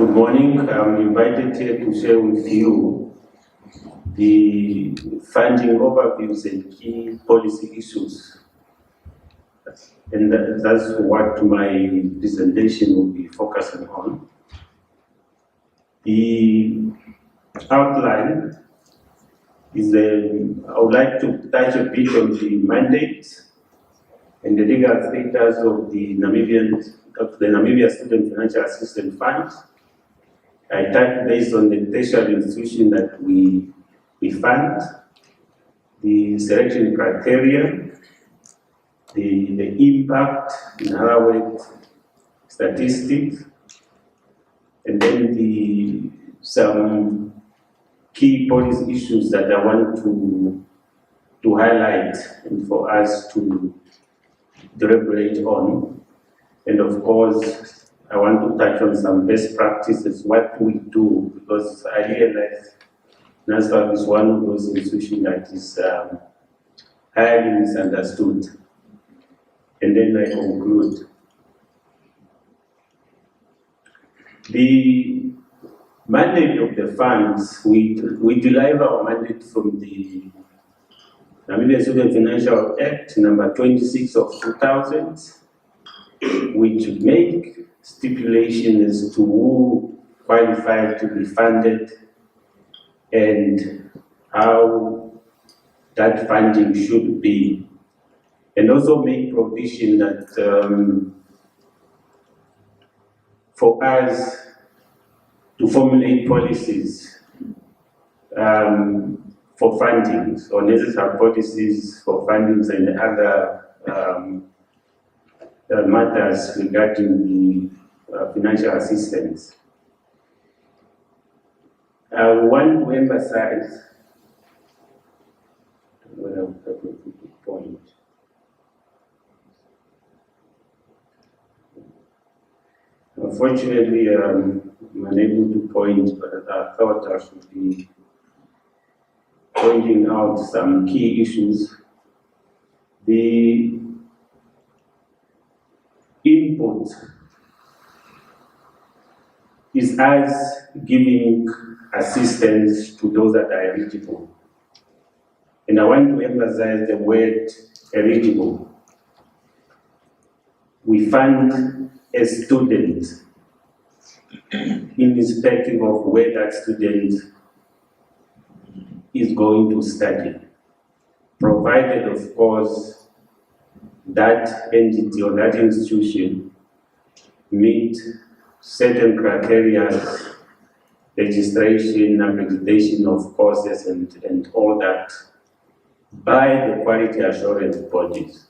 Good morning. I'm invited here to share with you the funding overviews and key policy issues. And that's what my presentation will be focusing on. The outline is I would like to touch a bit on the mandate and the legal status of the Namibia Student Financial Assistance Fund. I touch based on the tertiary institution that we fund, the selection criteria, the impact, in other words, statistics, and then some key policy issues that I want to highlight and for us to deliberate on. And of course, I want to touch on some best practices, what we do, because I realize NSFAF is one of those institutions that is highly misunderstood. And then I conclude. The mandate of the funds, we derive our mandate from the Namibian Student Financial Act, number 26 of 2000, which make stipulations as to who qualified to be funded and how that funding should be, and also make provision that for us to formulate policies for fundings or necessary policies for fundings and other matters regarding the financial assistance. I want to emphasize point. Unfortunately, I'm unable to point, but I thought I should be pointing out some key issues. The input is us giving assistance to those that are eligible. And I want to emphasize the word eligible. We fund a student irrespective of where that student is going to study, provided, of course, that entity or that institution meet certain criteria, registration, accreditation of courses, and all that by the quality assurance bodies.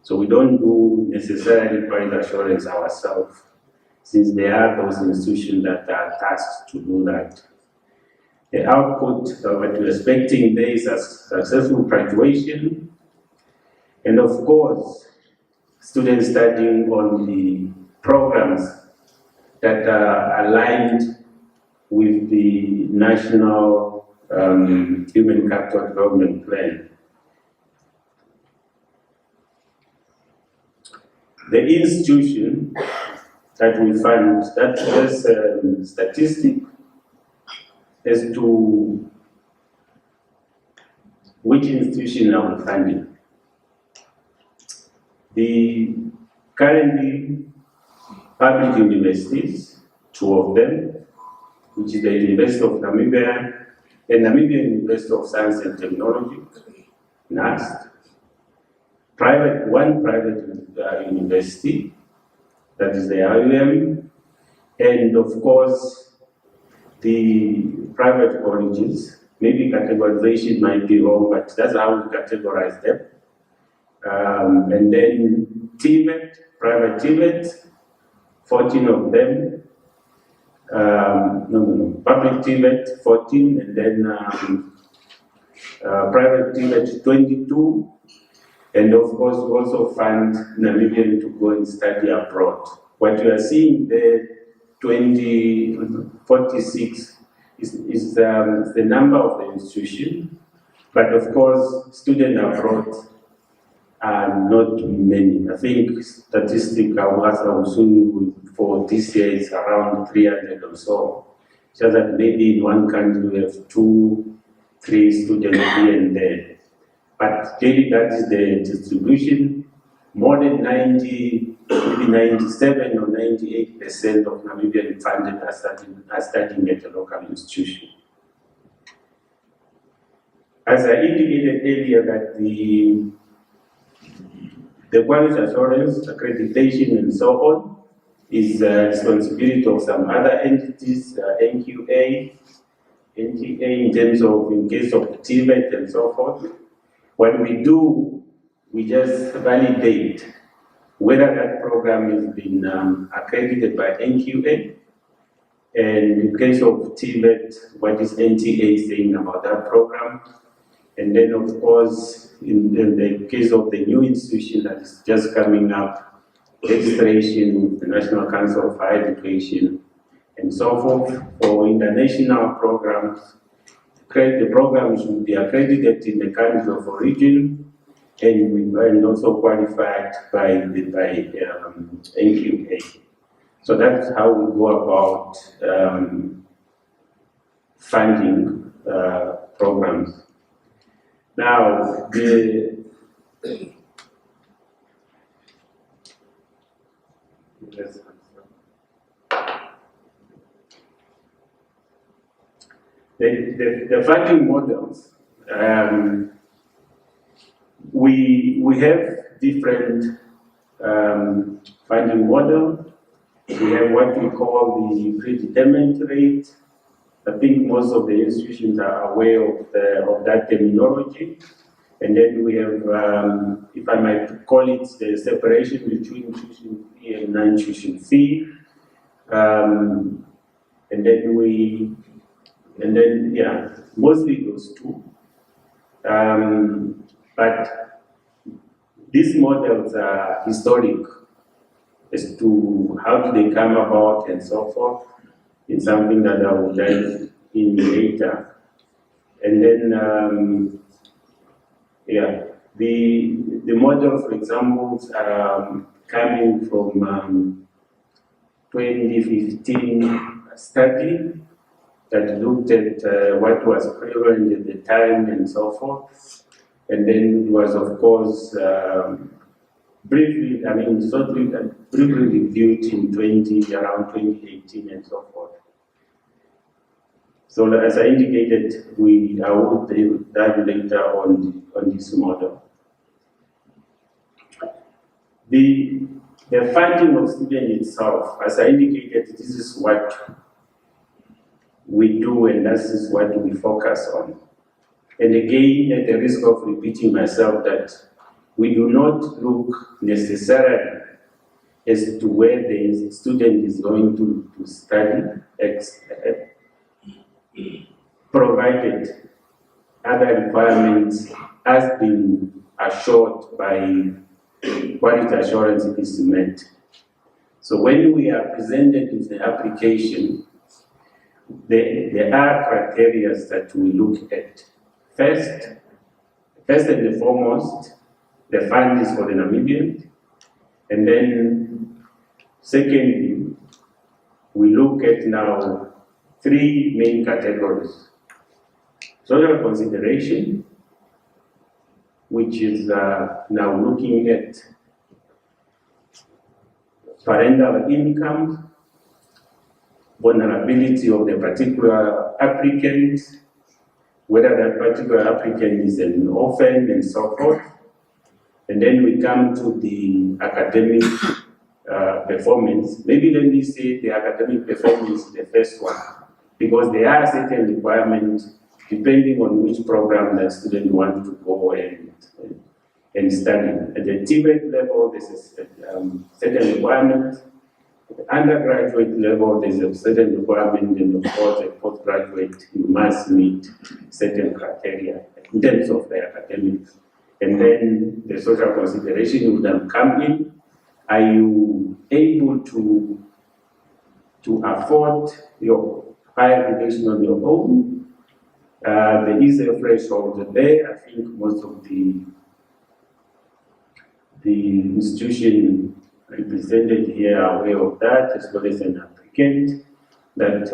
So we don't do necessarily quality assurance ourselves, since there are those institutions that are tasked to do that. The output of what we're expecting there is a successful graduation, and of course, students studying on the programs that are aligned with the National Human Capital Development Plan. The institution that we fund, that has statistic as to which institution are we funding. The currently public universities, two of them, which is the University of Namibia and Namibian University of Science and Technology, NAST. One private university, that is the IUM, and of course the private colleges. Maybe categorization might be wrong, but that's how we categorize them. And then TVET, private TVET, 14 of them. Public TVET, 14, and then private TVET, 22. And of course, we also fund Namibian to go and study abroad. What you are seeing there, 46, is the number of the institution. But of course, students abroad are not many. I think statistics are also for this year is around 300 or so. Just that maybe in one country we have 2, 3 students here and there. But really that is the distribution. More than 90, maybe 97 or 98% of Namibian funded are studying at a local institution. As I indicated earlier, that the quality assurance, accreditation, and so on is the responsibility of some other entities, NQA, NTA, in terms of, in case of TVET and so forth. What we do, we just validate whether that program has been accredited by NQA, and in case of TVET, what is NTA saying about that program. And then, of course, in the case of the new institution that is just coming up, registration with the National Council of Higher Education, and so forth. For international programs, the programs will be accredited in the country of origin, and also qualified by NQA. So that's how we go about funding programs. Now, the funding models, we have different funding models. We have what we call the predetermined rate. I think most of the institutions are aware of that terminology. And then we have, if I might call it, the separation between tuition fee and non-tuition fee. And then, yeah, mostly those two. But these models are historic as to how do they come about and so forth. It's something that I will dive in later. And then, yeah, the model, for example, coming from 2015 study that looked at what was prevalent at the time and so forth. And then it was, of course, briefly reviewed in around 2018 and so forth. So as I indicated, I will dive later on this model. The funding of student itself, as I indicated, this is what we do and this is what we focus on. And again, at the risk of repeating myself, that we do not look necessarily as to where the student is going to study, provided other requirements has been assured by quality assurance is met. So when we are presented with the application, there are criteria that we look at. First and foremost, the fund is for the Namibian. And then, secondly, we look at now 3 main categories. Social consideration, which is now looking at parental income, vulnerability of the particular applicant, whether that particular applicant is an orphan and so forth. And then we come to the academic performance. Maybe let me say the academic performance is the first one, because there are certain requirements depending on which program that student wants to go and study. At the TVET level, there's a certain requirement. At the undergraduate level, there's a certain requirement, and of course, at postgraduate, you must meet certain criteria in terms of the academics. And then the social consideration will then come in. Are you able to afford your higher education on your own? There is a threshold there. I think most of the institution represented here are aware of that, as well as an applicant, that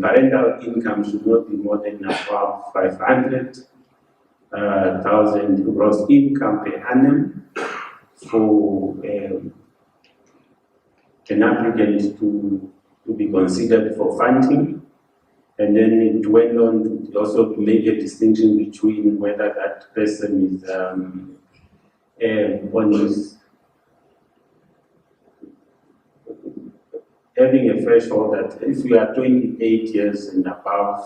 parental income should not be more than above 500,000 gross income per annum for an applicant to be considered for funding. And then it went on to also make a distinction between whether that person is having a threshold that if you are 28 years and above,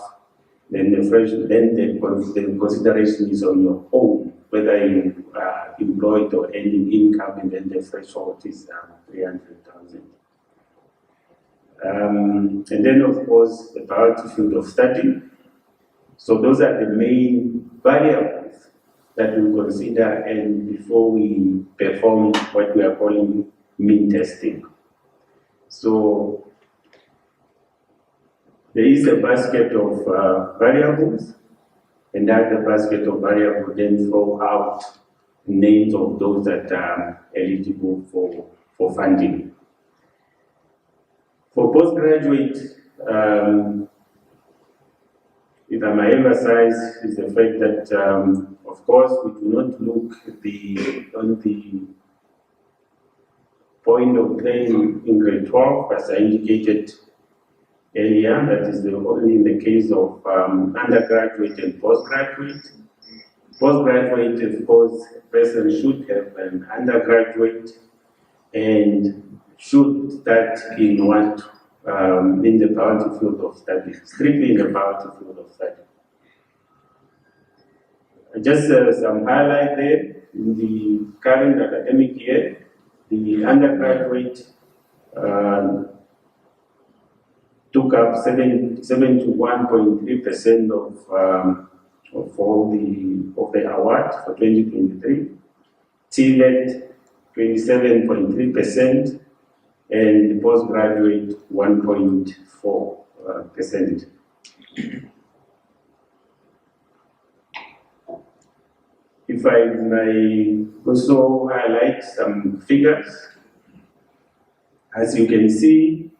then the consideration is on your own, whether you are employed or earning income, and then the threshold is 300,000. And then, of course, the priority field of study. So those are the main variables that we consider, and before we perform what we are calling mean testing. So there is a basket of variables, and that the basket of variables then throw out names of those that are eligible for funding. For postgraduate, if I may emphasize, is the fact that, of course, we do not look on the point of playing in grade 12, as I indicated earlier. That is only in the case of undergraduate and postgraduate. Postgraduate, of course, a person should have an undergraduate and should start in what in the priority field of study, strictly in the priority field of study. Just some highlight there. In the current academic year, the undergraduate took up 71.3% of all the award for 2023. TVET 27.3%, and postgraduate 1.4%. If I may also highlight some figures, as you can see,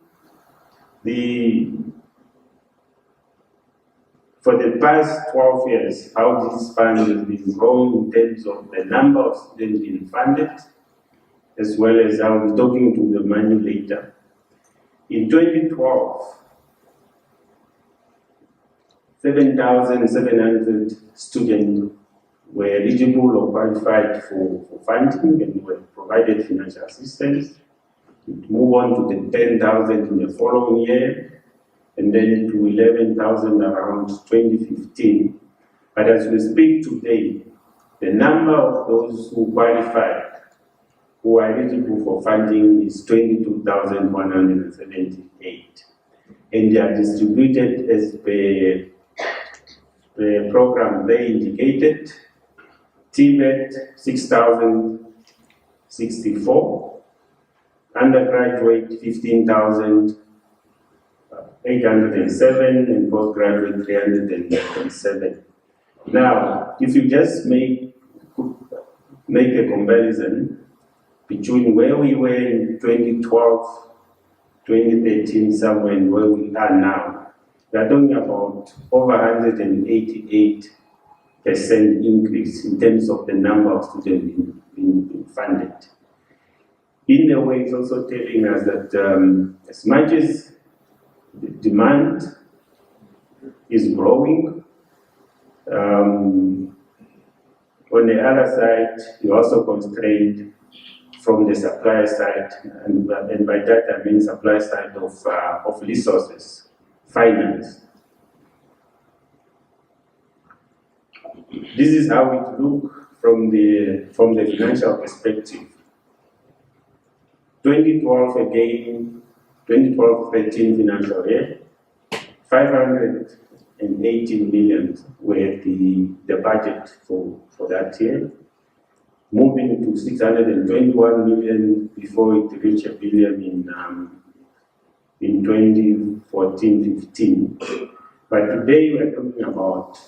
for the past 12 years, how this fund has been growing in terms of the number of students being funded, as well as I will be talking to the money later. In 2012, 7,700 students were eligible or qualified for funding and were provided financial assistance. It moved on to the 10,000 in the following year, and then to 11,000 around 2015. But as we speak today, the number of those who qualified, who are eligible for funding, is 22,178. And they are distributed as per the program they indicated. TVET 6,064, undergraduate 15,807, and postgraduate 307. Now, if you just make a comparison between where we were in 2012, 2013, somewhere, and where we are now, we are talking about over 188% increase in terms of the number of students being funded. In a way, it's also telling us that as much as the demand is growing, on the other side, you're also constrained from the supply side, and by that I mean supply side of resources, finance. This is how it looks from the financial perspective. 2012 again, 2012-13 financial year, 580 million were the budget for that year, moving to 621 million before it reached $1 billion in 2014-15. But today we're talking about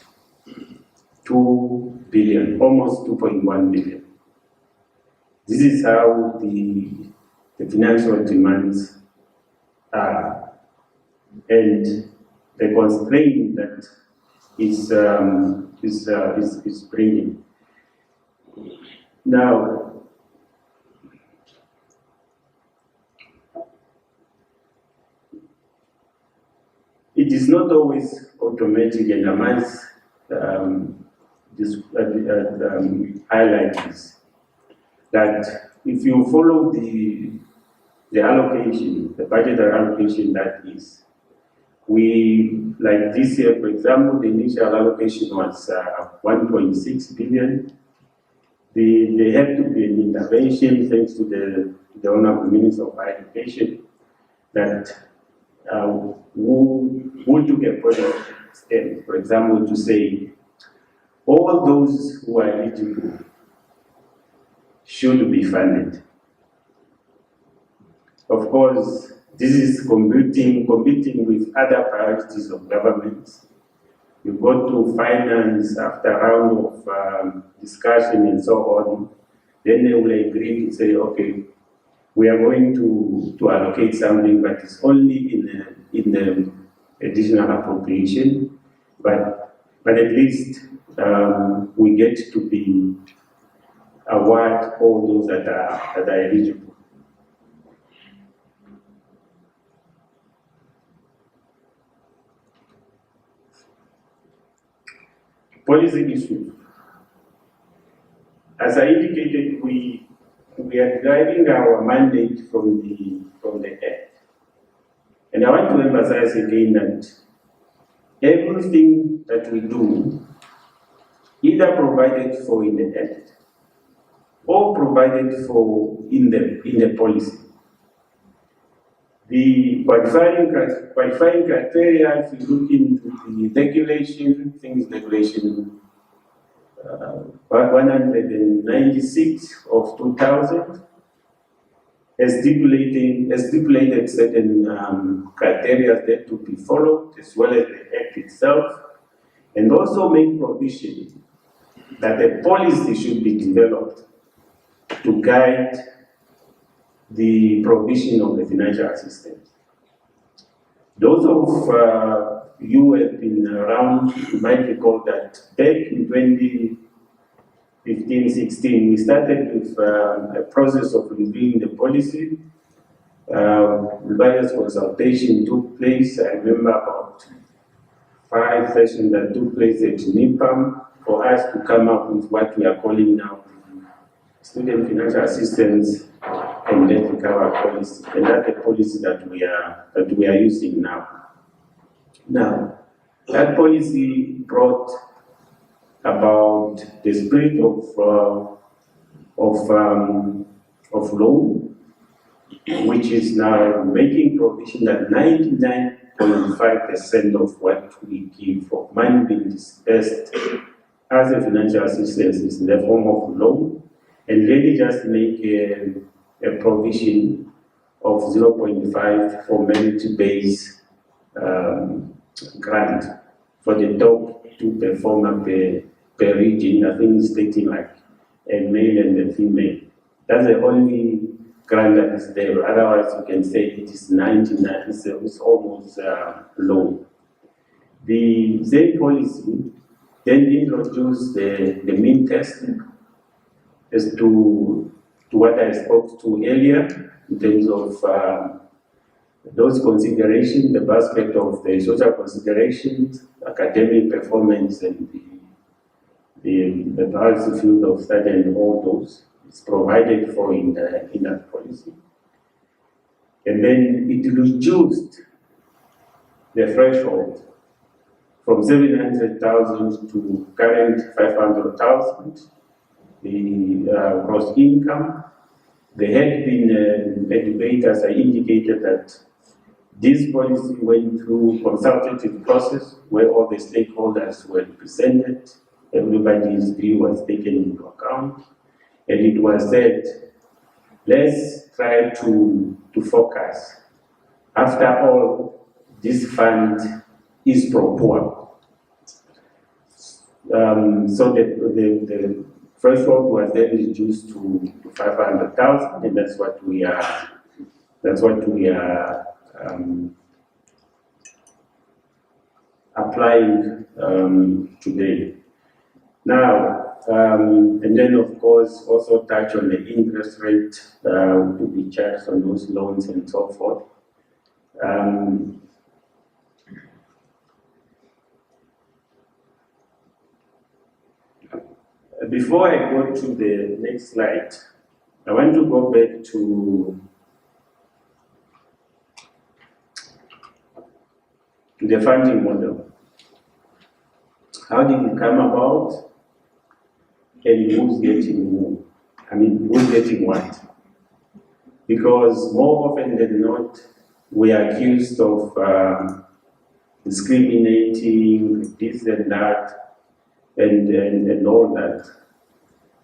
2 billion, almost 2.1 billion. This is how the the financial demands are, and the constraint that is bringing. Now, it is not always automatic, and I must highlight this, that if you follow the allocation, the budgetary allocation that is, we, like this year, for example, the initial allocation was 1.6 billion. There had to be an intervention thanks to the Honorable Minister of Higher Education that who took a project step, for example, to say all those who are eligible should be funded. Of course, this is competing with other priorities of government. You go to finance after a round of discussion and so on, then they will agree to say, okay, we are going to allocate something, but it's only in the additional appropriation, but at least we get to be award all those that are eligible. Policy issues. As I indicated, we are deriving our mandate from the Act. And I want to emphasize again that everything that we do, either provided for in the Act or provided for in the policy. The qualifying criteria, if you look into the regulation, regulation 196 of 2000, has stipulated certain criteria that to be followed, as well as the Act itself, and also make provision that a policy should be developed to guide the provision of the financial assistance. Those of you who have been around, you might recall that back in 2015-16, we started with a process of reviewing the policy. Various consultations took place. I remember about 5 sessions that took place at NIPAM for us to come up with what we are calling now Student Financial Assistance and Debt Recovery Policy, and that's the policy that we are using now. Now, that policy brought about the spirit of loan, which is now making provision that 99.5% of what we give for money being disbursed as a financial assistance is in the form of loan, and really just make a provision of 0.5 for merit-based grant for the top 2 performers per region. I think it's stating like a male and a female. That's the only grant that is there. Otherwise, you can say it is 99. It's almost low. The same policy then introduced the mean testing as to what I spoke to earlier in terms of those considerations, the basket of the social considerations, academic performance, and the policy field of study, and all those is provided for in that policy. And then it reduced the threshold from 700,000 to current 500,000. The gross income. There had been a debate, as I indicated, that this policy went through consultative process where all the stakeholders were represented, everybody's view was taken into account, and it was said, let's try to focus. After all, this fund is pro poor. So the threshold was then reduced to 500,000, and that's what we are That's what we are applying today. Now, and then of course also touch on the interest rate to be charged on those loans and so forth. Before I go to the next slide, I want to go back to the funding model. How did it come about? And who's getting more? I mean, who's getting what? Because more often than not, we are accused of discriminating, this and that, and all that.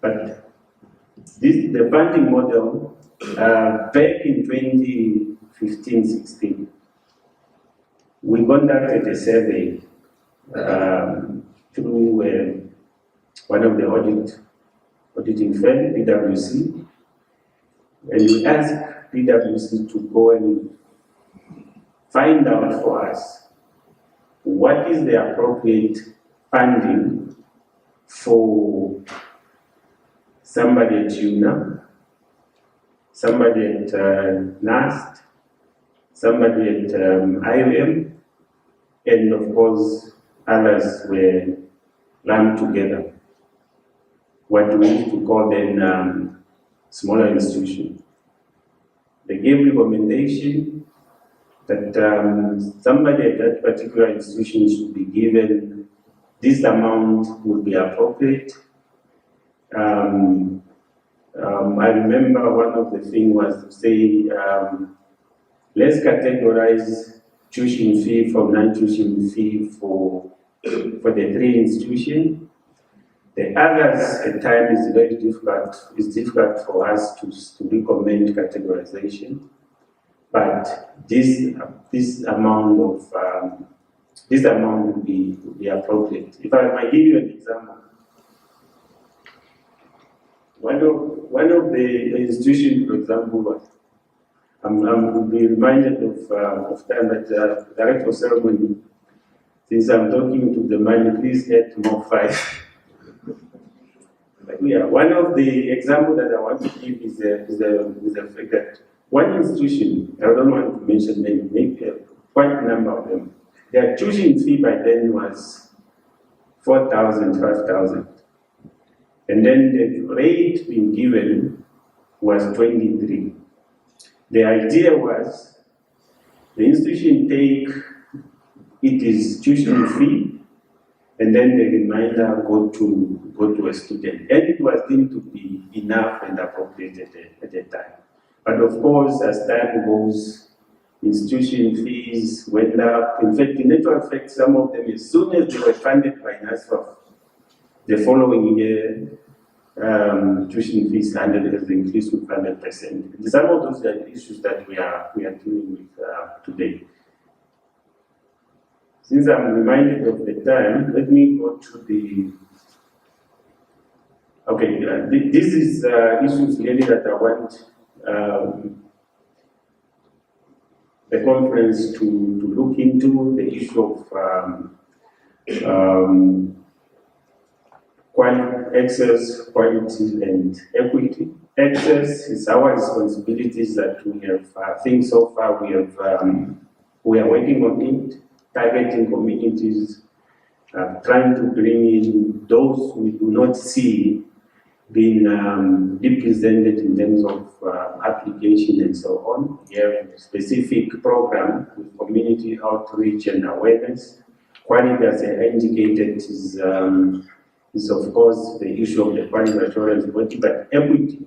But the funding model, back in 2015-16, we conducted a survey through one of the auditing firms, PwC, and we asked PwC to go and find out for us what is the appropriate funding for somebody at UNA, somebody at NAST, somebody at IOM, and of course others were lumped together. What we used to call then smaller institutions. They gave recommendation that somebody at that particular institution should be given this amount would be appropriate. I remember one of the things was to say, let's categorize tuition fee from non-tuition fee for the three institutions. The others at times is very difficult. It's difficult for us to recommend categorization, but this amount would be appropriate. If I might give you an example, one of the institutions, for example, I'm be reminded of time that Director of Ceremony, since I'm talking to the money, please add more 5. Yeah, one of the examples that I want to give is the fact that one institution, I don't want to mention many, maybe quite a number of them, their tuition fee by then was 4,000, 5,000. And then the rate being given was 23. The idea was the institution take its tuition fee and then the remainder go to a student. And it was deemed to be enough and appropriate at the time. But of course, as time goes, institution fees went up. In fact, in actual fact, some of them, as soon as they were funded by NSFAF, the following year, tuition fees has increased with 100%. Some of those are issues that we are dealing with today. Since I'm reminded of the time, let me go to the. Okay, this is issues really that I want the conference to look into, the issue of access, quality, and equity. Access is our responsibilities that we have. I think so far we are working on it, targeting communities, trying to bring in those we do not see being represented in terms of application and so on. We have a specific program with community outreach and awareness. Quality, as I indicated, is of course the issue of the quality assurance body, but equity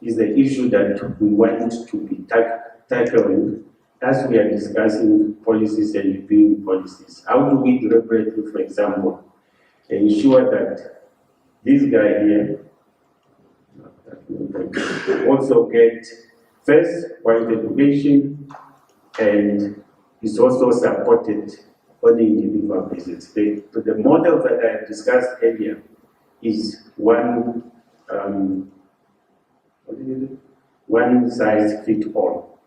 is the issue that we want to be tackling as we are discussing policies and reviewing policies. How do we deliberately, for example, ensure that this guy here also get first quality education and is also supported on the individual basis. The model that I discussed earlier is one size fits all.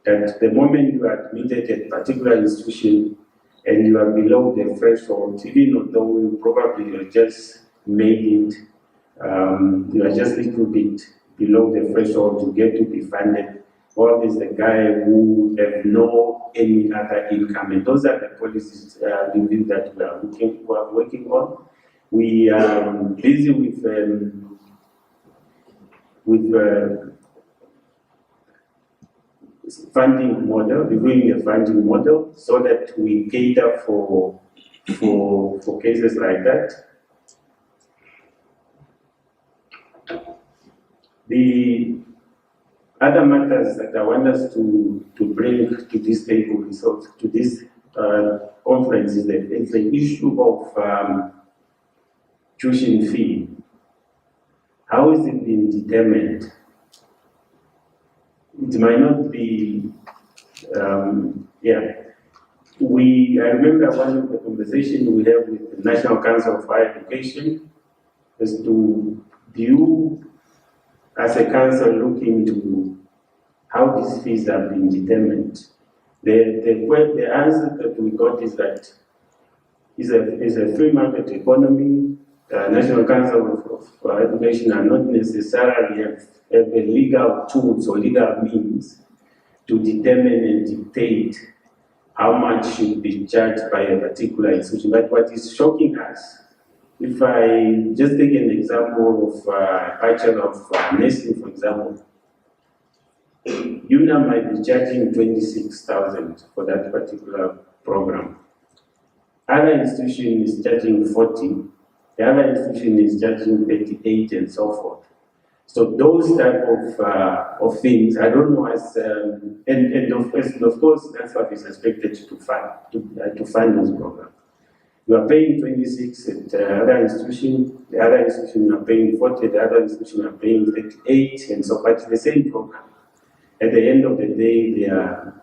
that the moment you are admitted at a particular institution and you are below the threshold, even though you probably just made it, you are just a little bit below the threshold to get to be funded, or there's the guy who have no any other income. And those are the policies that we are working on. We are busy with funding model, reviewing the funding model so that we cater for cases like that. The other matters that I want us to bring to this table, to this conference, is the issue of tuition fee. How is it being determined? It might not be, I remember one of the conversations we have with the National Council for Higher Education is to view, as a council, look into how these fees have been determined. The answer that we got is that it's a free market economy. National Council of Education are not necessarily have a legal tools or legal means to determine and dictate how much should be charged by a particular institution. But what is shocking us, if I just take an example of Bachelor of Nursing, for example, UNA might be charging 26,000 for that particular program. Other institution is charging 40. The other institution is charging 38 and so forth. So those type of things, I don't know, and of course, NSFAF is expected to fund those programs. You are paying 26 at the other institution are paying 40, the other institution are paying 38, and so, but it's the same program. At the end of the day, they are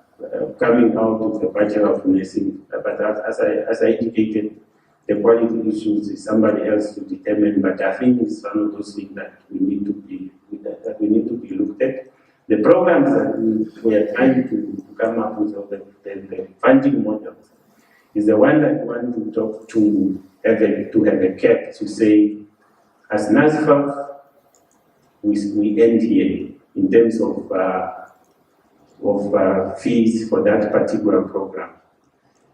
coming out of the Bachelor of Nursing, but as I indicated, the quality issues is somebody else to determine, but I think it's one of those things that we need to be looked at. The programs that we are trying to come up with, or the funding models, is the one that we want to talk to have a cap to say, as NSFAF, we end here in terms of fees for that particular program.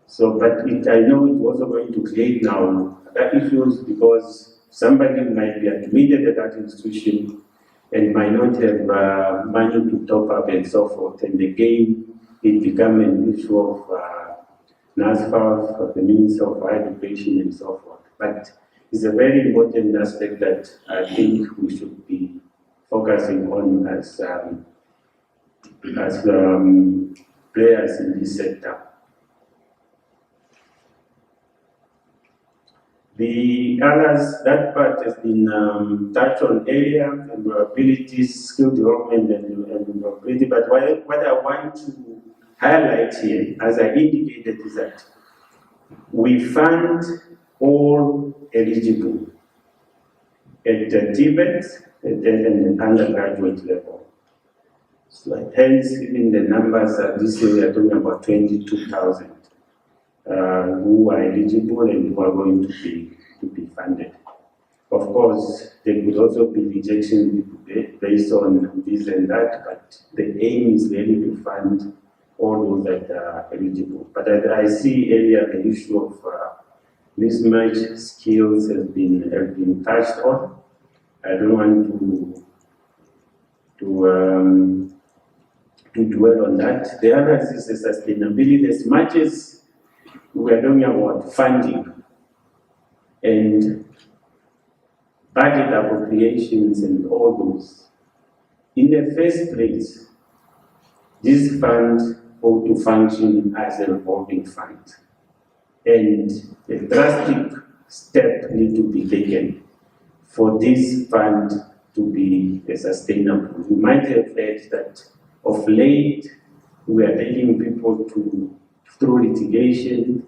So, but I know it's also going to create now other issues, because somebody might be admitted at that institution and might not have money to top up and so forth. And again, it becomes an issue of NSFAF, of the Minister of Higher Education and so forth. But it's a very important aspect that I think we should be focusing on as players in this sector. The others, that part has been touched on earlier, employability, skill development, and employability. But what I want to highlight here, as I indicated, is that we fund all eligible at the TVET and the undergraduate level. So hence, even the numbers this year, we are talking about 22,000. Who are eligible and who are going to be funded. Of course, there could also be rejection based on this and that, but the aim is really to fund all those that are eligible. But I see earlier the issue of mismatch skills has been touched on. I don't want to dwell on that. The other is the sustainability. As much as we are talking about funding and budget appropriations and all those, in the first place, this fund ought to function as a revolving fund. And a drastic step needs to be taken for this fund to be sustainable. You might have heard that of late, we are taking people through litigation,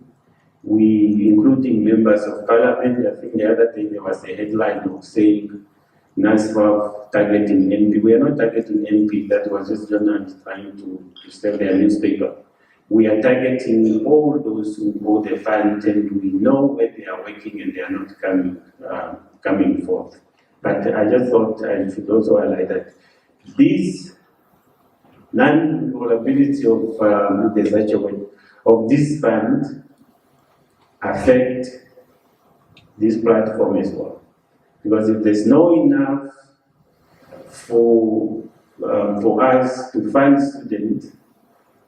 including members of parliament. I think the other day there was a headline of saying NSFAF targeting MP. We are not targeting MP, that was just journalists trying to sell their newspaper. We are targeting all those who hold the fund, and we know where they are working and they are not coming forth. But I just thought I should also highlight that this non-vulnerability of this fund affect this platform as well. Because if there's not enough for us to fund students,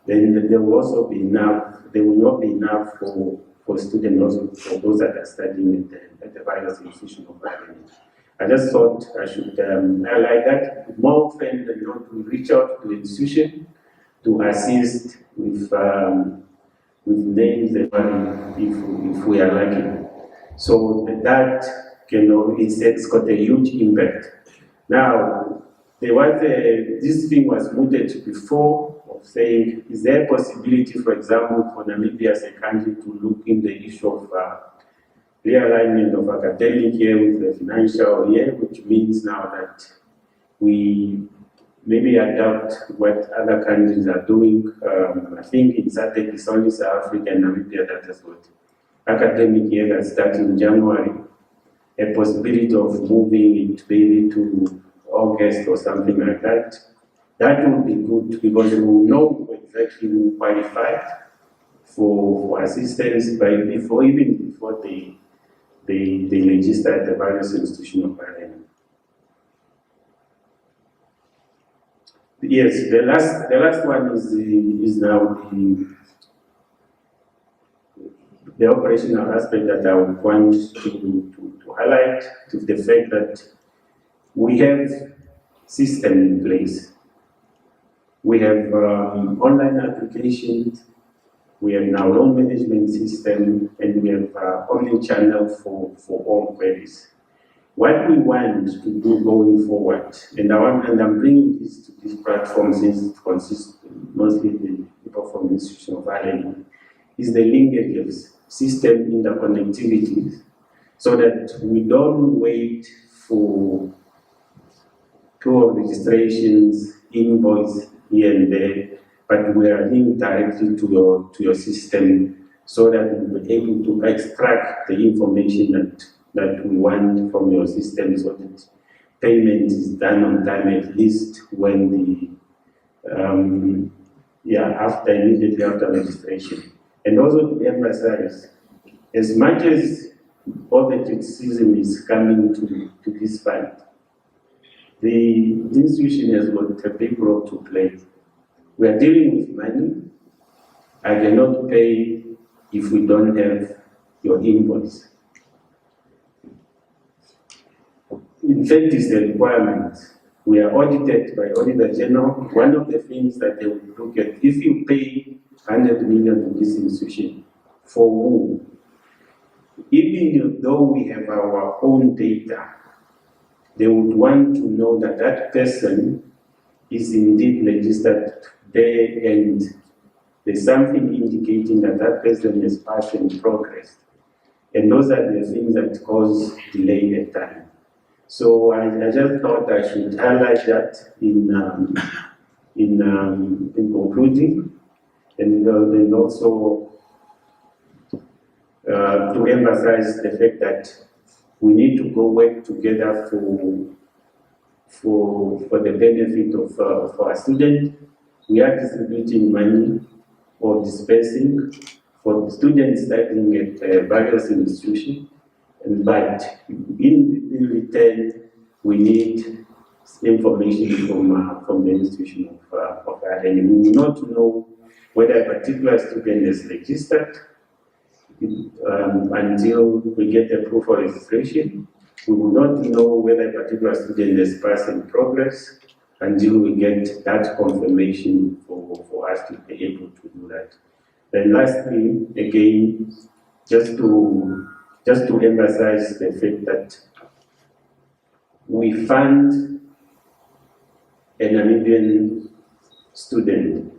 then there will also be enough. There will not be enough for students, also for those that are studying at the various institutions of learning. I just thought I should highlight that more often than not, we reach out to the institution to assist with names if we are lucky. So that it's got a huge impact. Now, there was this thing was mooted before of saying, is there a possibility, for example, for Namibia as a country to look in the issue of realignment of academic year with the financial year, which means now that we maybe adapt what other countries are doing. I think in SADC, it's only South Africa and Namibia that has got academic year that starts in January. A possibility of moving it maybe to August or something like that. That would be good because we will know exactly who qualified for assistance even before they register at the various institutions of learning. Yes, the last one is now the operational aspect that I would want to highlight, to the fact that we have system in place. We have online applications, we have now loan management system, and we have omni-channel for all queries. What we want to do going forward, and I'm bringing this to this platform since it consists mostly the people from the institution of learning, is the linkages, system interconnectivity, so that we don't wait for tour registrations, invoice here and there, but we are linked directly to your system so that we'll be able to extract the information that we want from your system so that payment is done on time, at least when immediately after registration. And also to emphasize, as much as all the criticism is coming to this fund, the institution has got a big role to play. We are dealing with money. I cannot pay if we don't have your invoice. In fact, it's the requirement. We are audited by Auditor General. One of the things that they will look at, if you pay 100 million to this institution, for who? Even though we have our own data, they would want to know that that person is indeed registered there and there's something indicating that that person has passed in progress. And those are the things that cause delay at time. So I just thought I should highlight that in concluding, and also to emphasize the fact that we need to go work together for the benefit of our students. We are distributing money or dispersing for the students studying at various institutions, but in return, we need information from the institution of learning. We will not know whether a particular student is registered until we get the proof of registration. We will not know whether a particular student is passed in progress until we get that confirmation for us to be able to do that. Then lastly, again, just to emphasize the fact that we fund a Namibian student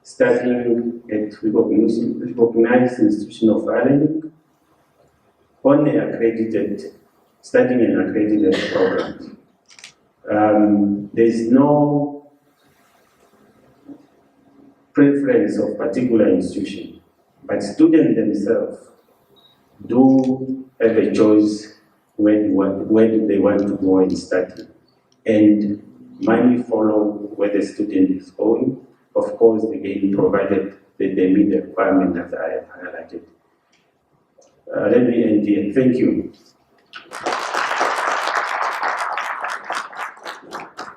studying at recognized institution of learning on studying an accredited program. There's no preference of particular institution, but students themselves do have a choice where do they want to go and study. And money follow where the student is going, of course, again, provided that they meet the requirement that I have highlighted. Let me end here. Thank you.